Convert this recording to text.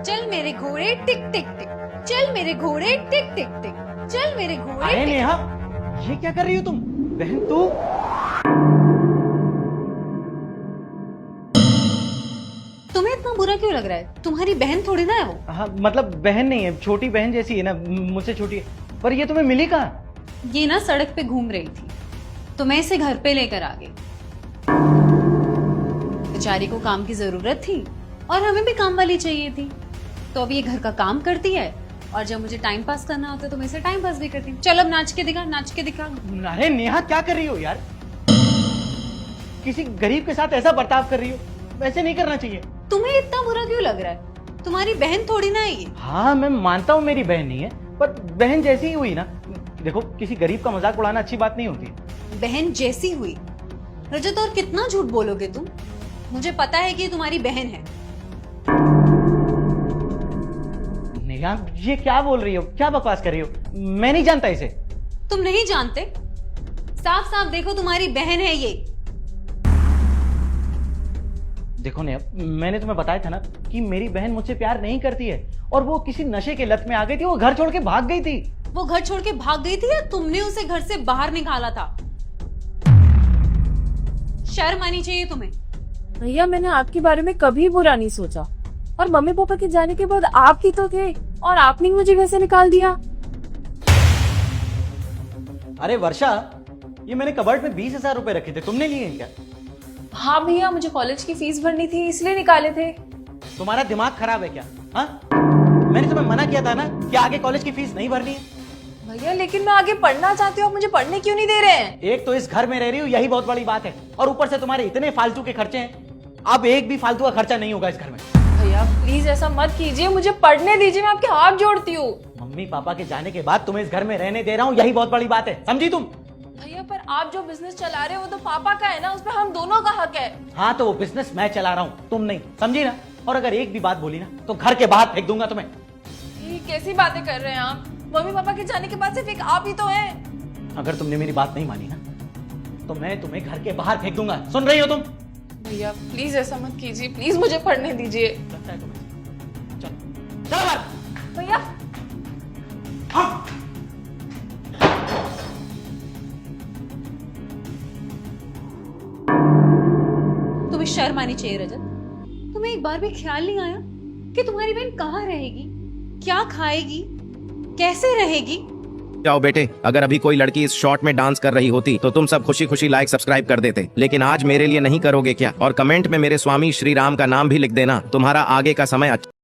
चल मेरे घोड़े टिक टिक टिक, चल मेरे घोड़े टिक टिक टिक, चल मेरे घोड़े अरे टिक। नेहा, ये क्या कर रही हो तुम? बहन तू तुम्हें इतना बुरा क्यों लग रहा है? तुम्हारी बहन थोड़ी ना है वो। हाँ मतलब बहन नहीं है, छोटी बहन जैसी है ना, मुझसे छोटी है। पर ये तुम्हें मिली कहाँ? ये ना सड़क पे घूम रही थी तो मैं इसे घर पे लेकर आ गई। बेचारी को काम की जरूरत थी और हमें भी काम वाली चाहिए थी, तो अब ये घर का काम करती है और जब मुझे टाइम पास करना होता है तो मैं इसे टाइम पास भी करती हूँ। चल अब नाच के दिखा, नाच के दिखा। अरे नेहा क्या कर रही हो यार? किसी गरीब के साथ ऐसा बर्ताव कर रही हो, वैसे नहीं करना चाहिए। तुम्हें इतना बुरा क्यों लग रहा है? तुम्हारी बहन थोड़ी ना है ये। हाँ मैं मानता हूँ मेरी बहन नहीं है, पर बहन जैसी ही हुई ना। देखो किसी गरीब का मजाक उड़ाना अच्छी बात नहीं होती। बहन जैसी हुई? रजत और कितना झूठ बोलोगे तुम? मुझे पता है कि ये तुम्हारी बहन है। नेहा ये क्या बोल रही हो, क्या बकवास कर रही हो? मैं नहीं जानता इसे। तुम नहीं जानते? साफ साफ देखो, तुम्हारी बहन है ये। देखो नेहा, मैंने तुम्हें बताया था ना कि मेरी बहन मुझसे प्यार नहीं करती है, और वो किसी नशे के लत में आ गई थी, वो घर छोड़ के भाग गई थी। वो घर छोड़ के भाग गई थी या तुमने उसे घर से बाहर निकाला था? शर्म आनी चाहिए तुम्हें। भैया मैंने आपके बारे में कभी बुरा नहीं सोचा, और मम्मी पापा के जाने के बाद आप ही तो थे, और आपने मुझे घर से निकाल दिया। अरे वर्षा, ये मैंने कबर्ड में 20,000 रुपए रखे थे, तुमने लिए हैं क्या? हाँ भैया, मुझे कॉलेज की फीस भरनी थी इसलिए निकाले थे। तुम्हारा दिमाग खराब है क्या? हाँ मैंने तुम्हें मना किया था ना कि आगे कॉलेज की फीस नहीं भरनी है। भैया लेकिन मैं आगे पढ़ना चाहती हूँ, आप मुझे पढ़ने क्यों नहीं दे रहे हैं? एक तो इस घर में रह रही हूँ, यही बहुत बड़ी बात है, और ऊपर से तुम्हारे इतने फालतू के खर्चे हैं। अब एक भी फालतू का खर्चा नहीं होगा इस घर में। भैया प्लीज ऐसा मत कीजिए, मुझे पढ़ने दीजिए, मैं आपके हाथ जोड़ती हूँ। मम्मी पापा के जाने के बाद तुम्हें इस घर में रहने दे रहा हूँ, यही बहुत बड़ी बात है, समझी तुम? भैया पर आप जो बिजनेस चला रहे हो वो तो पापा का है ना, उसमें हम दोनों का हक है। हाँ तो वो बिजनेस मैं चला रहा हूँ, तुम नहीं, समझी ना? और अगर एक भी बात बोली ना तो घर के बाहर फेंक दूंगा तुम्हें। ये कैसी बातें कर रहे हैं आप? मम्मी पापा के जाने के बाद सिर्फ एक आप ही तो हैं। अगर तुमने मेरी बात नहीं मानी ना तो मैं तुम्हें घर के बाहर फेंक दूंगा, सुन रही हो तुम? भैया प्लीज ऐसा मत कीजिए, प्लीज मुझे पढ़ने दीजिए। लगता है तुम्हें। चलो चलो बाहर। भैया हाँ। तुम्हें शर्म आनी चाहिए रजत। तुम्हें एक बार भी ख्याल नहीं आया कि तुम्हारी बहन कहाँ रहेगी, क्या खाएगी, कैसे रहेगी? जाओ बेटे, अगर अभी कोई लड़की इस शॉट में डांस कर रही होती तो तुम सब खुशी खुशी लाइक सब्सक्राइब कर देते, लेकिन आज मेरे लिए नहीं करोगे क्या? और कमेंट में मेरे स्वामी श्री राम का नाम भी लिख देना। तुम्हारा आगे का समय अच्छा